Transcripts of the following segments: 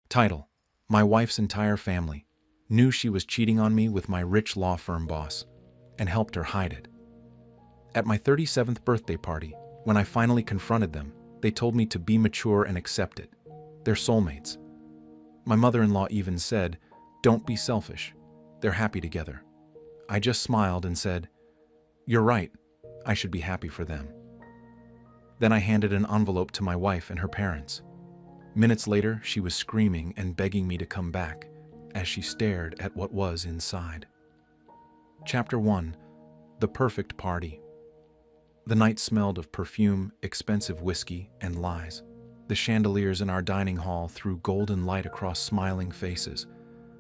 Title: My wife's entire family knew she was cheating on me with my rich law firm boss and helped her hide it. At my 37th birthday party, when I finally confronted them, they told me to be mature and accept it. They're soulmates. My mother-in-law even said, "Don't be selfish. They're happy together." I just smiled and said, "You're right. I should be happy for them." Then I handed an envelope to my wife and her parents. Minutes later, she was screaming and begging me to come back as she stared at what was inside. Chapter 1: The Perfect Party. The night smelled of perfume, expensive whiskey, and lies. The chandeliers in our dining hall threw golden light across smiling faces.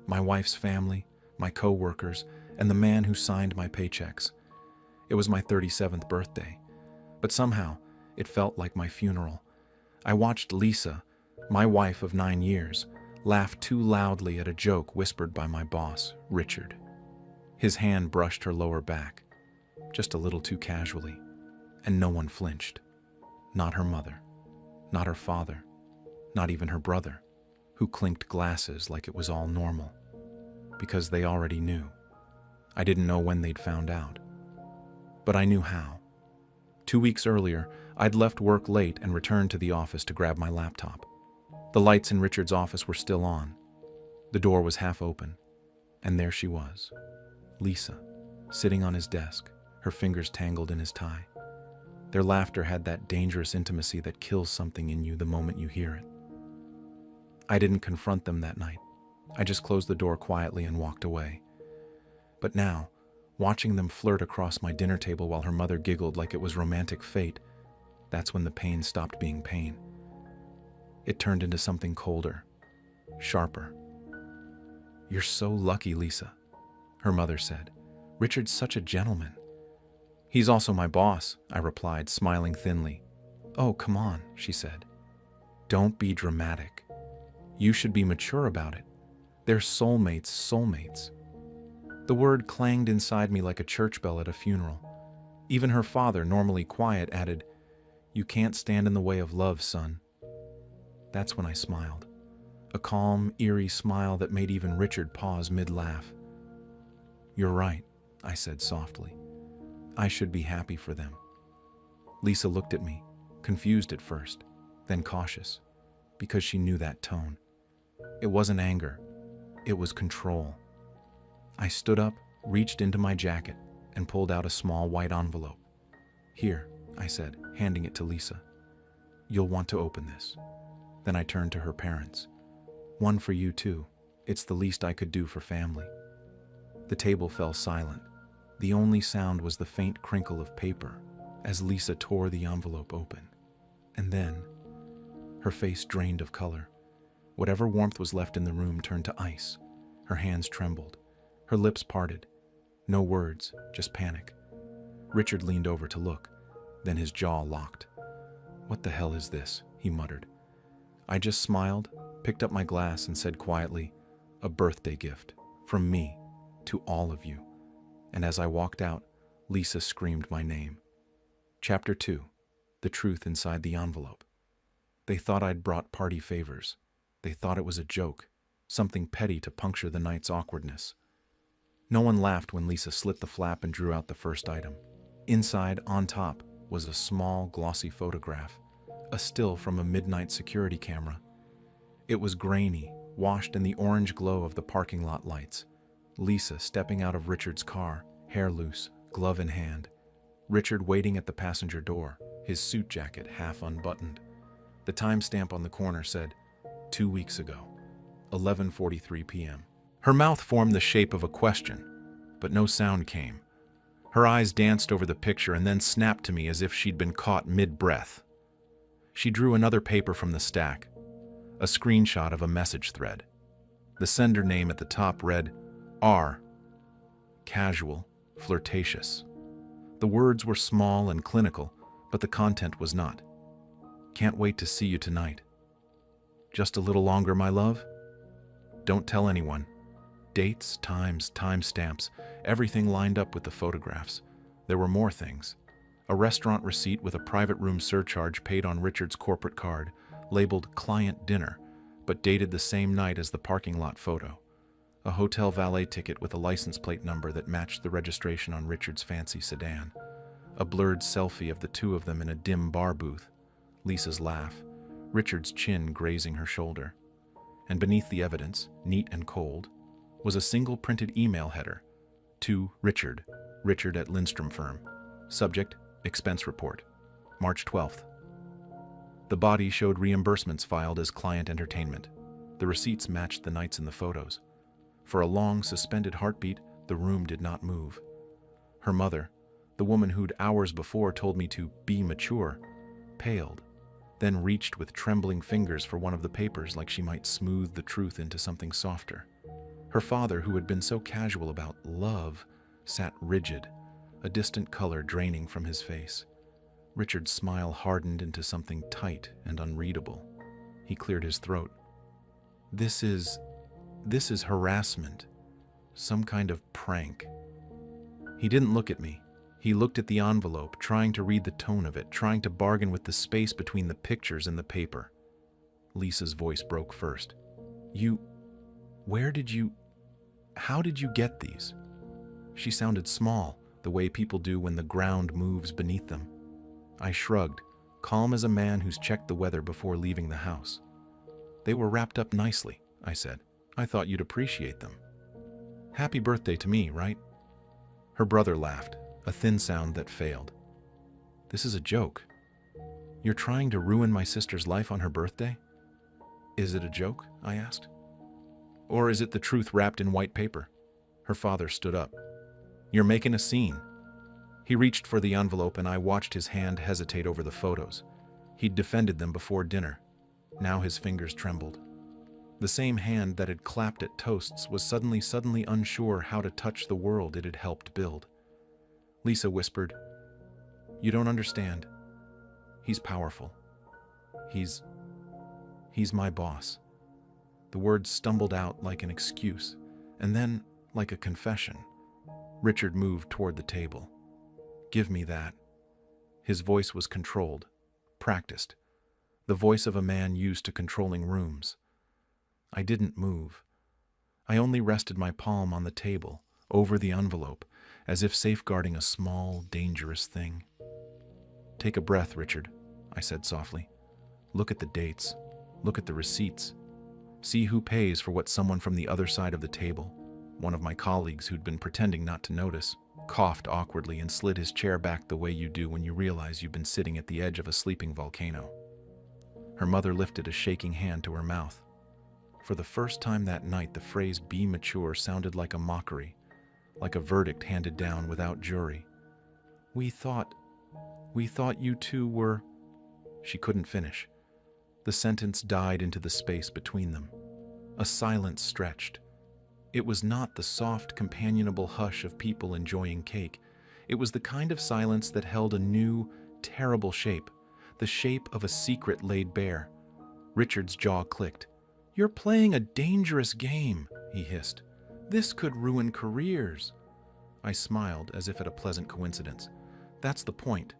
My wife's family, my co-workers, and the man who signed my paychecks. It was my 37th birthday, but somehow it felt like my funeral. I watched Lisa, my wife of 9 years, laugh too loudly at a joke whispered by my boss, Richard. His hand brushed her lower back, just a little too casually, and no one flinched. Not her mother, not her father, not even her brother, who clinked glasses like it was all normal, because they already knew. I didn't know when they'd found out, but I knew how. 2 weeks earlier, I'd left work late and returned to the office to grab my laptop. The lights in Richard's office were still on. The door was half open, and there she was, Lisa, sitting on his desk, her fingers tangled in his tie. Their laughter had that dangerous intimacy that kills something in you the moment you hear it. I didn't confront them that night. I just closed the door quietly and walked away. But now, watching them flirt across my dinner table while her mother giggled like it was romantic fate, that's when the pain stopped being pain. It turned into something colder, sharper. "You're so lucky, Lisa," her mother said. "Richard's such a gentleman." "He's also my boss," I replied, smiling thinly. "Oh, come on," she said. "Don't be dramatic. You should be mature about it. They're soulmates, soulmates." The word clanged inside me like a church bell at a funeral. Even her father, normally quiet, added, "You can't stand in the way of love, son." That's when I smiled. A calm, eerie smile that made even Richard pause mid-laugh. "You're right," I said softly. "I should be happy for them." Lisa looked at me, confused at first, then cautious, because she knew that tone. It wasn't anger, it was control. I stood up, reached into my jacket, and pulled out a small white envelope. "Here," I said, handing it to Lisa. "You'll want to open this." Then I turned to her parents. "One for you too. It's the least I could do for family." The table fell silent. The only sound was the faint crinkle of paper as Lisa tore the envelope open. And then, her face drained of color. Whatever warmth was left in the room turned to ice. Her hands trembled. Her lips parted. No words, just panic. Richard leaned over to look. Then his jaw locked. "What the hell is this?" he muttered. I just smiled, picked up my glass, and said quietly, "A birthday gift, from me, to all of you." And as I walked out, Lisa screamed my name. Chapter 2: The Truth Inside the Envelope. They thought I'd brought party favors. They thought it was a joke, something petty to puncture the night's awkwardness. No one laughed when Lisa slit the flap and drew out the first item. Inside, on top, was a small, glossy photograph, a still from a midnight security camera. It was grainy, washed in the orange glow of the parking lot lights. Lisa stepping out of Richard's car, hair loose, glove in hand. Richard waiting at the passenger door, his suit jacket half unbuttoned. The timestamp on the corner said, 2 weeks ago, 11:43 p.m. Her mouth formed the shape of a question, but no sound came. Her eyes danced over the picture and then snapped to me as if she'd been caught mid-breath. She drew another paper from the stack, a screenshot of a message thread. The sender name at the top read, R. Casual, flirtatious. The words were small and clinical, but the content was not. Can't wait to see you tonight. Just a little longer, my love? Don't tell anyone. Dates, times, timestamps, everything lined up with the photographs. There were more things. A restaurant receipt with a private room surcharge paid on Richard's corporate card, labeled Client Dinner, but dated the same night as the parking lot photo. A hotel valet ticket with a license plate number that matched the registration on Richard's fancy sedan. A blurred selfie of the two of them in a dim bar booth. Lisa's laugh, Richard's chin grazing her shoulder. And beneath the evidence, neat and cold, was a single printed email header. To Richard at Lindstrom Firm. Subject, expense report. March 12th. The body showed reimbursements filed as client entertainment. The receipts matched the nights in the photos. For a long, suspended heartbeat, the room did not move. Her mother, the woman who'd hours before told me to be mature, paled, then reached with trembling fingers for one of the papers like she might smooth the truth into something softer. Her father, who had been so casual about love, sat rigid, a distant color draining from his face. Richard's smile hardened into something tight and unreadable. He cleared his throat. This is harassment. Some kind of prank. He didn't look at me. He looked at the envelope, trying to read the tone of it, trying to bargain with the space between the pictures and the paper. Lisa's voice broke first. How did you get these? She sounded small, the way people do when the ground moves beneath them. I shrugged, calm as a man who's checked the weather before leaving the house. They were wrapped up nicely, I said. I thought you'd appreciate them. Happy birthday to me, right? Her brother laughed, a thin sound that failed. This is a joke. You're trying to ruin my sister's life on her birthday? Is it a joke? I asked. Or is it the truth wrapped in white paper? Her father stood up. You're making a scene. He reached for the envelope and I watched his hand hesitate over the photos. He'd defended them before dinner. Now his fingers trembled. The same hand that had clapped at toasts was suddenly unsure how to touch the world it had helped build. Lisa whispered, You don't understand. He's powerful. He's my boss. The words stumbled out like an excuse, and then like a confession. Richard moved toward the table. Give me that. His voice was controlled, practiced, the voice of a man used to controlling rooms. I didn't move. I only rested my palm on the table, over the envelope, as if safeguarding a small, dangerous thing. Take a breath, Richard, I said softly. Look at the dates. Look at the receipts. See who pays for what someone from the other side of the table, one of my colleagues who'd been pretending not to notice, coughed awkwardly and slid his chair back the way you do when you realize you've been sitting at the edge of a sleeping volcano. Her mother lifted a shaking hand to her mouth. For the first time that night, the phrase "be mature" sounded like a mockery, like a verdict handed down without jury. We thought you two were... She couldn't finish. The sentence died into the space between them. A silence stretched. It was not the soft, companionable hush of people enjoying cake. It was the kind of silence that held a new, terrible shape, the shape of a secret laid bare. Richard's jaw clicked. You're playing a dangerous game, he hissed. This could ruin careers. I smiled as if at a pleasant coincidence. That's the point.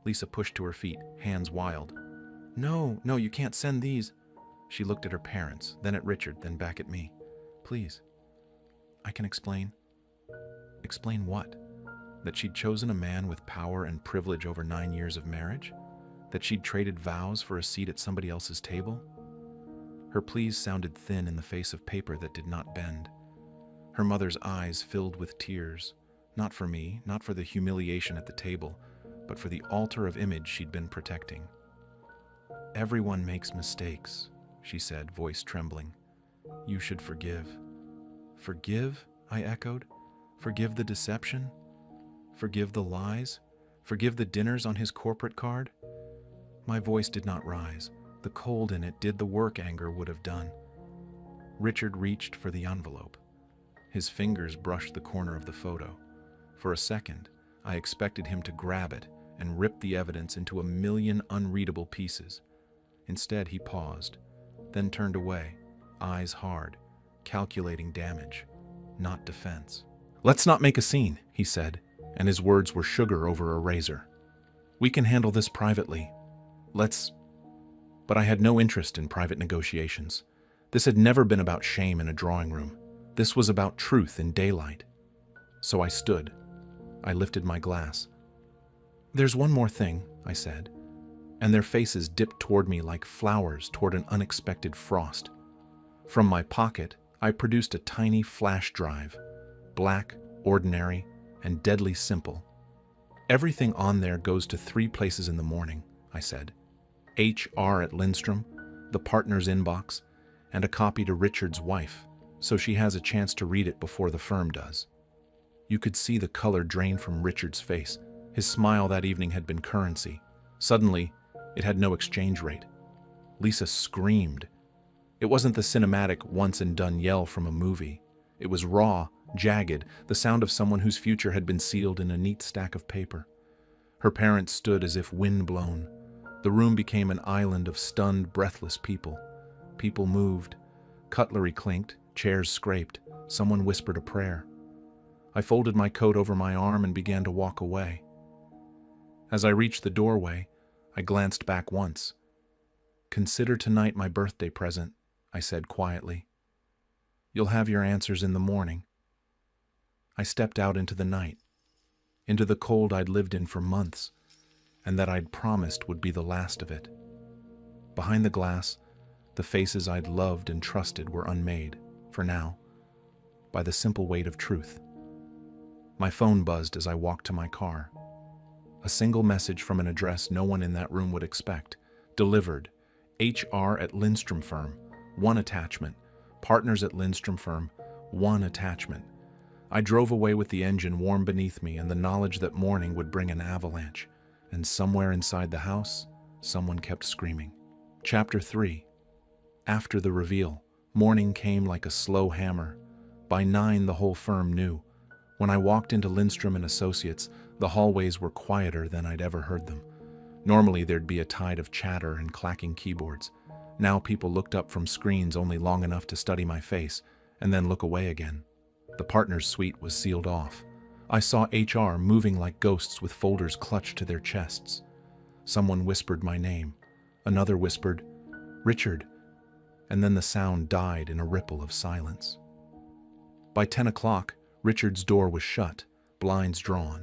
Lisa pushed to her feet, hands wild. No, you can't send these. She looked at her parents, then at Richard, then back at me. Please. I can explain. Explain what? That she'd chosen a man with power and privilege over 9 years of marriage? That she'd traded vows for a seat at somebody else's table? Her pleas sounded thin in the face of paper that did not bend. Her mother's eyes filled with tears, not for me, not for the humiliation at the table, but for the altar of image she'd been protecting. Everyone makes mistakes, she said, voice trembling. You should forgive. Forgive? I echoed. Forgive the deception? Forgive the lies? Forgive the dinners on his corporate card? My voice did not rise. The cold in it did the work anger would have done. Richard reached for the envelope. His fingers brushed the corner of the photo. For a second, I expected him to grab it and rip the evidence into a million unreadable pieces. Instead, he paused, then turned away, eyes hard, calculating damage, not defense. Let's not make a scene, he said, and his words were sugar over a razor. We can handle this privately. But I had no interest in private negotiations. This had never been about shame in a drawing room. This was about truth in daylight. So I stood. I lifted my glass. "There's one more thing," I said, and their faces dipped toward me like flowers toward an unexpected frost. From my pocket, I produced a tiny flash drive, black, ordinary, and deadly simple. "Everything on there goes to 3 places in the morning," I said. HR at Lindstrom, the partner's inbox, and a copy to Richard's wife, so she has a chance to read it before the firm does. You could see the color drain from Richard's face. His smile that evening had been currency. Suddenly, it had no exchange rate. Lisa screamed. It wasn't the cinematic once-and-done yell from a movie. It was raw, jagged, the sound of someone whose future had been sealed in a neat stack of paper. Her parents stood as if wind-blown. The room became an island of stunned, breathless people. People moved. Cutlery clinked, chairs scraped. Someone whispered a prayer. I folded my coat over my arm and began to walk away. As I reached the doorway, I glanced back once. "Consider tonight my birthday present," I said quietly. "You'll have your answers in the morning." I stepped out into the night, into the cold I'd lived in for months, and that I'd promised would be the last of it. Behind the glass, the faces I'd loved and trusted were unmade, for now, by the simple weight of truth. My phone buzzed as I walked to my car. A single message from an address no one in that room would expect. Delivered. HR at Lindstrom Firm. 1 attachment. Partners at Lindstrom Firm. 1 attachment. I drove away with the engine warm beneath me and the knowledge that morning would bring an avalanche. And somewhere inside the house, someone kept screaming. Chapter 3. After the reveal, morning came like a slow hammer. By 9, the whole firm knew. When I walked into Lindstrom and Associates, the hallways were quieter than I'd ever heard them. Normally there'd be a tide of chatter and clacking keyboards. Now people looked up from screens only long enough to study my face, and then look away again. The partner's suite was sealed off. I saw HR moving like ghosts with folders clutched to their chests. Someone whispered my name. Another whispered, "Richard," and then the sound died in a ripple of silence. By 10 o'clock, Richard's door was shut, blinds drawn.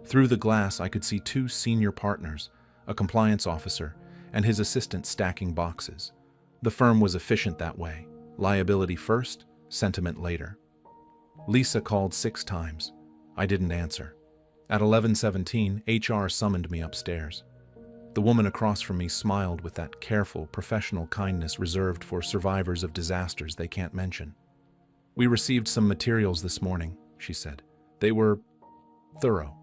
Through the glass, I could see 2 senior partners, a compliance officer, and his assistant stacking boxes. The firm was efficient that way. Liability first, sentiment later. Lisa called 6 times. I didn't answer. At 11:17, HR summoned me upstairs. The woman across from me smiled with that careful, professional kindness reserved for survivors of disasters they can't mention. "We received some materials this morning," she said. "They were thorough."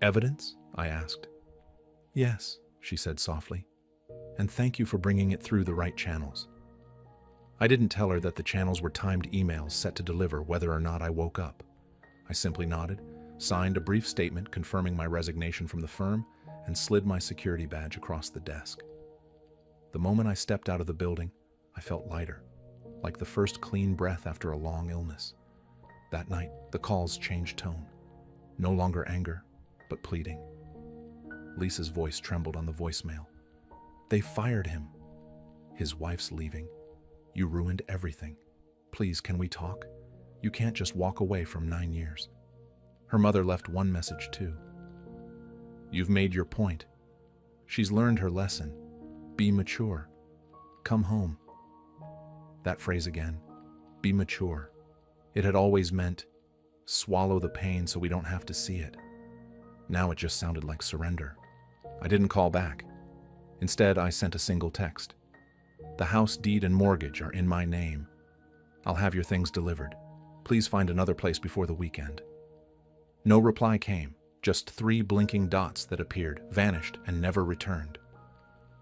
"Evidence?" I asked. "Yes," she said softly. "And thank you for bringing it through the right channels." I didn't tell her that the channels were timed emails set to deliver whether or not I woke up. I simply nodded, signed a brief statement confirming my resignation from the firm, and slid my security badge across the desk. The moment I stepped out of the building, I felt lighter, like the first clean breath after a long illness. That night, the calls changed tone. No longer anger, but pleading. Lisa's voice trembled on the voicemail. "They fired him. His wife's leaving. You ruined everything. Please, can we talk? You can't just walk away from 9 years." Her mother left one message too. "You've made your point. She's learned her lesson. Be mature. Come home." That phrase again, be mature. It had always meant, swallow the pain so we don't have to see it. Now it just sounded like surrender. I didn't call back. Instead, I sent a single text. "The house deed and mortgage are in my name. I'll have your things delivered. Please find another place before the weekend." No reply came, just 3 blinking dots that appeared, vanished, and never returned.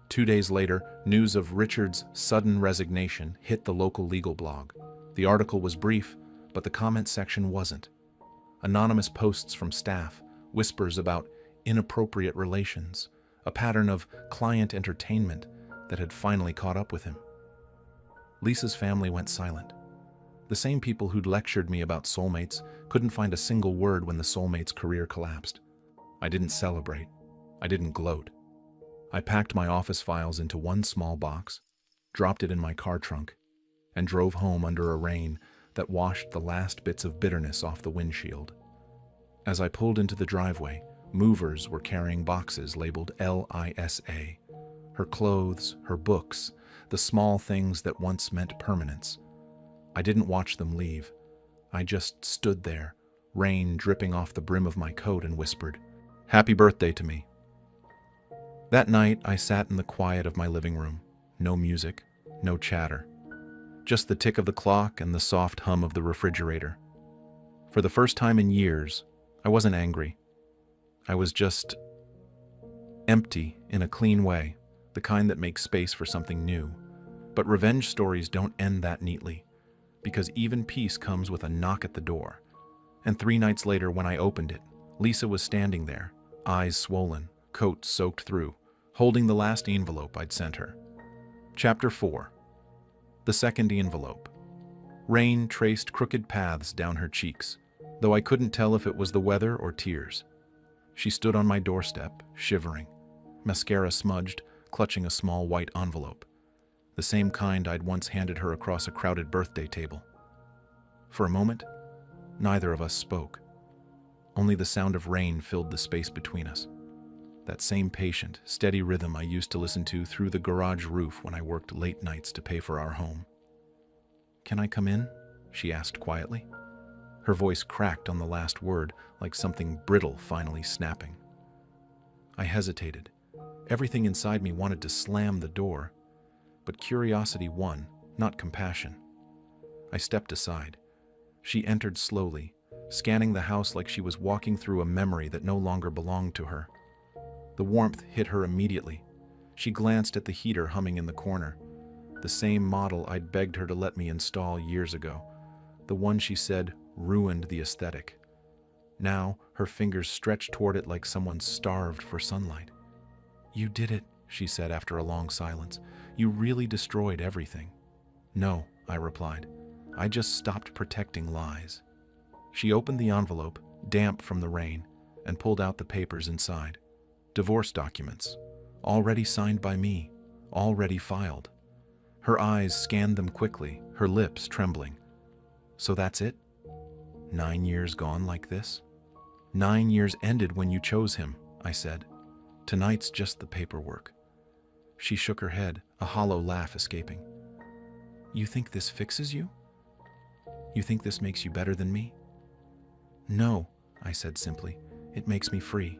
2 days later, news of Richard's sudden resignation hit the local legal blog. The article was brief, but the comment section wasn't. Anonymous posts from staff, whispers about inappropriate relations, a pattern of client entertainment that had finally caught up with him. Lisa's family went silent. The same people who'd lectured me about soulmates couldn't find a single word when the soulmate's career collapsed. I didn't celebrate. I didn't gloat. I packed my office files into one small box, dropped it in my car trunk, and drove home under a rain that washed the last bits of bitterness off the windshield. As I pulled into the driveway, movers were carrying boxes labeled LISA. Her clothes, her books, the small things that once meant permanence. I didn't watch them leave. I just stood there, rain dripping off the brim of my coat, and whispered, "Happy birthday" to me. That night, I sat in the quiet of my living room. No music, no chatter. Just the tick of the clock and the soft hum of the refrigerator. For the first time in years, I wasn't angry. I was just empty in a clean way, the kind that makes space for something new. But revenge stories don't end that neatly, because even peace comes with a knock at the door. And 3 nights later, when I opened it, Lisa was standing there, eyes swollen, coat soaked through, holding the last envelope I'd sent her. Chapter 4. The second envelope. Rain traced crooked paths down her cheeks, though I couldn't tell if it was the weather or tears. She stood on my doorstep, shivering, mascara smudged, clutching a small white envelope, the same kind I'd once handed her across a crowded birthday table. For a moment, neither of us spoke. Only the sound of rain filled the space between us. That same patient, steady rhythm I used to listen to through the garage roof when I worked late nights to pay for our home. "Can I come in?" she asked quietly. Her voice cracked on the last word, like something brittle finally snapping. I hesitated. Everything inside me wanted to slam the door, but curiosity won, not compassion. I stepped aside. She entered slowly, scanning the house like she was walking through a memory that no longer belonged to her. The warmth hit her immediately. She glanced at the heater humming in the corner, the same model I'd begged her to let me install years ago, the one she said ruined the aesthetic. Now, her fingers stretched toward it like someone starved for sunlight. "You did it," she said after a long silence. "You really destroyed everything." "No," I replied. "I just stopped protecting lies." She opened the envelope, damp from the rain, and pulled out the papers inside. Divorce documents, already signed by me, already filed. Her eyes scanned them quickly, her lips trembling. "So that's it? 9 years gone like this?" "9 years ended when you chose him," I said. "Tonight's just the paperwork." She shook her head, a hollow laugh escaping. "You think this fixes you? You think this makes you better than me?" "No," I said simply. "It makes me free."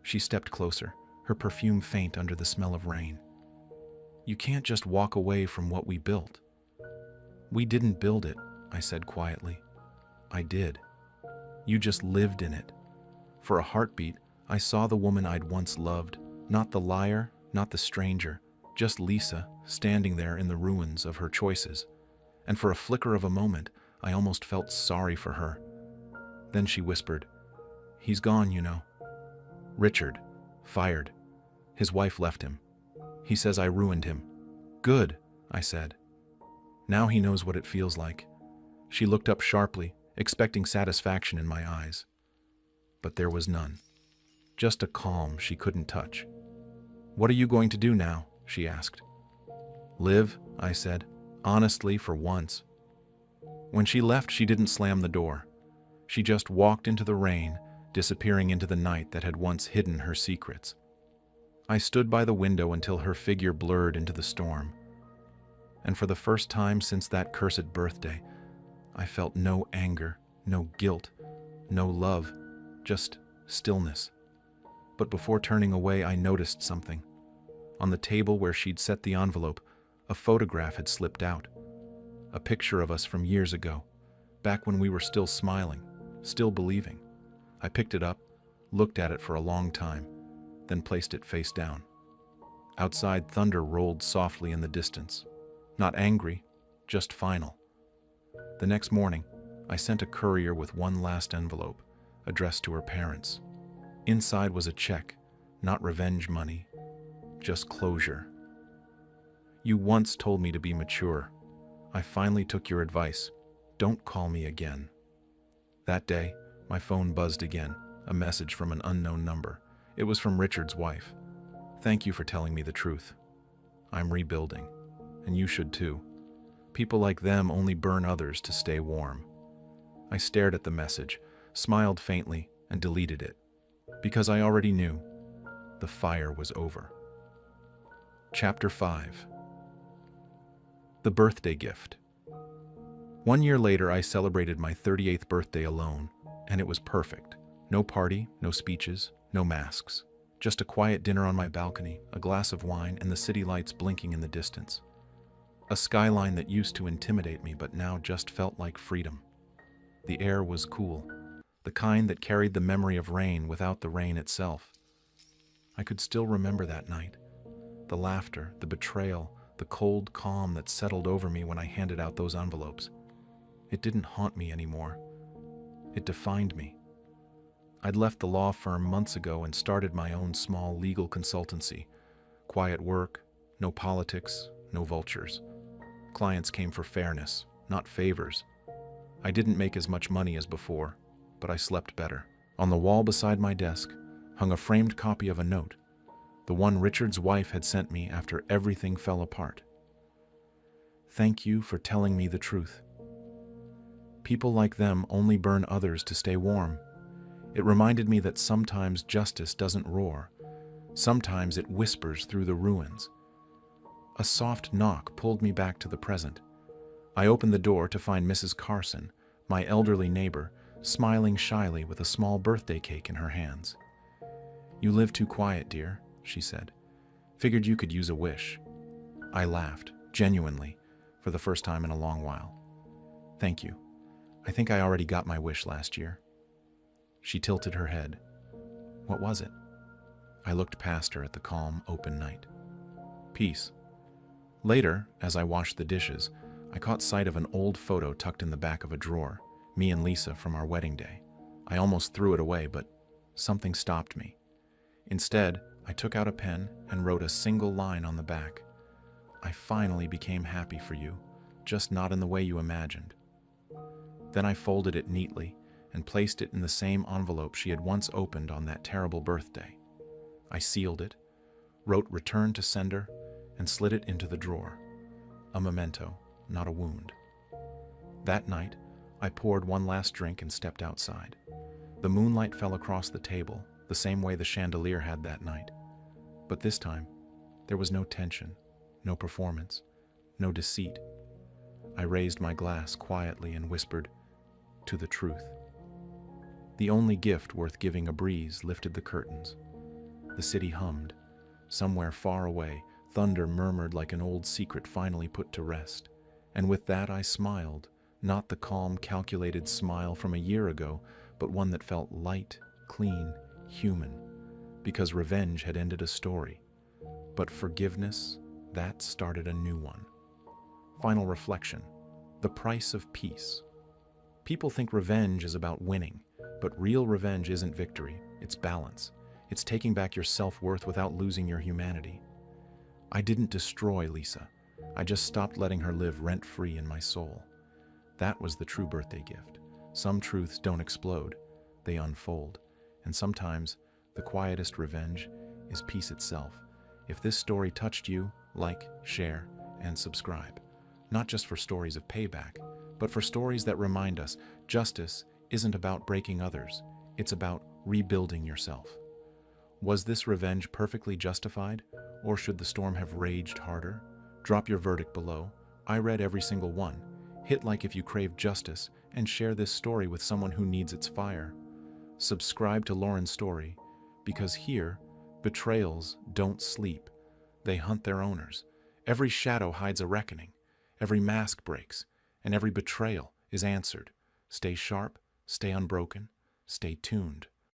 She stepped closer, her perfume faint under the smell of rain. "You can't just walk away from what we built." "We didn't build it," I said quietly. "I did. You just lived in it." For a heartbeat, I saw the woman I'd once loved, not the liar, not the stranger, just Lisa, standing there in the ruins of her choices. And for a flicker of a moment, I almost felt sorry for her. Then she whispered, "He's gone, you know. Richard, fired. His wife left him. He says I ruined him." "Good," I said. "Now he knows what it feels like." She looked up sharply, expecting satisfaction in my eyes. But there was none. Just a calm she couldn't touch. "What are you going to do now?" she asked. "Live," I said, honestly for once. When she left, she didn't slam the door. She just walked into the rain, disappearing into the night that had once hidden her secrets. I stood by the window until her figure blurred into the storm. And for the first time since that cursed birthday, I felt no anger, no guilt, no love, just stillness. But before turning away, I noticed something. On the table where she'd set the envelope, a photograph had slipped out. A picture of us from years ago, back when we were still smiling, still believing. I picked it up, looked at it for a long time, then placed it face down. Outside, thunder rolled softly in the distance. Not angry, just final. The next morning, I sent a courier with one last envelope, addressed to her parents. Inside was a check, not revenge money, just closure. "You once told me to be mature. I finally took your advice. Don't call me again." That day, my phone buzzed again, a message from an unknown number. It was from Richard's wife. "Thank you for telling me the truth. I'm rebuilding, and you should too. People like them only burn others to stay warm. I stared at the message, smiled faintly, and deleted it, because I already knew the fire was over. Chapter 5. The Birthday Gift. 1 year later, I celebrated my 38th birthday alone, and it was perfect. No party, no speeches, no masks. Just a quiet dinner on my balcony, a glass of wine, and the city lights blinking in the distance. A skyline that used to intimidate me but now just felt like freedom. The air was cool, the kind that carried the memory of rain without the rain itself. I could still remember that night. The laughter, the betrayal, the cold calm that settled over me when I handed out those envelopes. It didn't haunt me anymore. It defined me. I'd left the law firm months ago and started my own small legal consultancy. Quiet work, no politics, no vultures. Clients came for fairness, not favors. I didn't make as much money as before, but I slept better. On the wall beside my desk hung a framed copy of a note, the one Richard's wife had sent me after everything fell apart. Thank you for telling me the truth. People like them only burn others to stay warm. It reminded me that sometimes justice doesn't roar. Sometimes it whispers through the ruins. A soft knock pulled me back to the present. I opened the door to find Mrs. Carson, my elderly neighbor, smiling shyly with a small birthday cake in her hands. "You live too quiet, dear," she said. "Figured you could use a wish." I laughed, genuinely, for the first time in a long while. "Thank you. I think I already got my wish last year." She tilted her head. "What was it?" I looked past her at the calm, open night. "Peace." Later, as I washed the dishes, I caught sight of an old photo tucked in the back of a drawer, me and Lisa from our wedding day. I almost threw it away, but something stopped me. Instead, I took out a pen and wrote a single line on the back. "I finally became happy for you, just not in the way you imagined." Then I folded it neatly and placed it in the same envelope she had once opened on that terrible birthday. I sealed it, wrote "Return to sender," and slid it into the drawer. A memento, not a wound. That night, I poured one last drink and stepped outside. The moonlight fell across the table, the same way the chandelier had that night. But this time, there was no tension, no performance, no deceit. I raised my glass quietly and whispered, "To the truth." The only gift worth giving a breeze lifted the curtains. The city hummed. Somewhere far away, thunder murmured like an old secret finally put to rest. And with that I smiled, not the calm, calculated smile from a year ago, but one that felt light, clean, human, because revenge had ended a story. But forgiveness, that started a new one. Final reflection: the price of peace. People think revenge is about winning, but real revenge isn't victory, it's balance. It's taking back your self-worth without losing your humanity. I didn't destroy Lisa. I just stopped letting her live rent-free in my soul. That was the true birthday gift. Some truths don't explode, they unfold. And sometimes, the quietest revenge is peace itself. If this story touched you, like, share, and subscribe. Not just for stories of payback, but for stories that remind us justice isn't about breaking others, it's about rebuilding yourself. Was this revenge perfectly justified, or should the storm have raged harder? Drop your verdict below. I read every single one. Hit like if you crave justice, and share this story with someone who needs its fire. Subscribe to Lauren's story, because here, betrayals don't sleep. They hunt their owners. Every shadow hides a reckoning. Every mask breaks, and every betrayal is answered. Stay sharp, stay unbroken, stay tuned.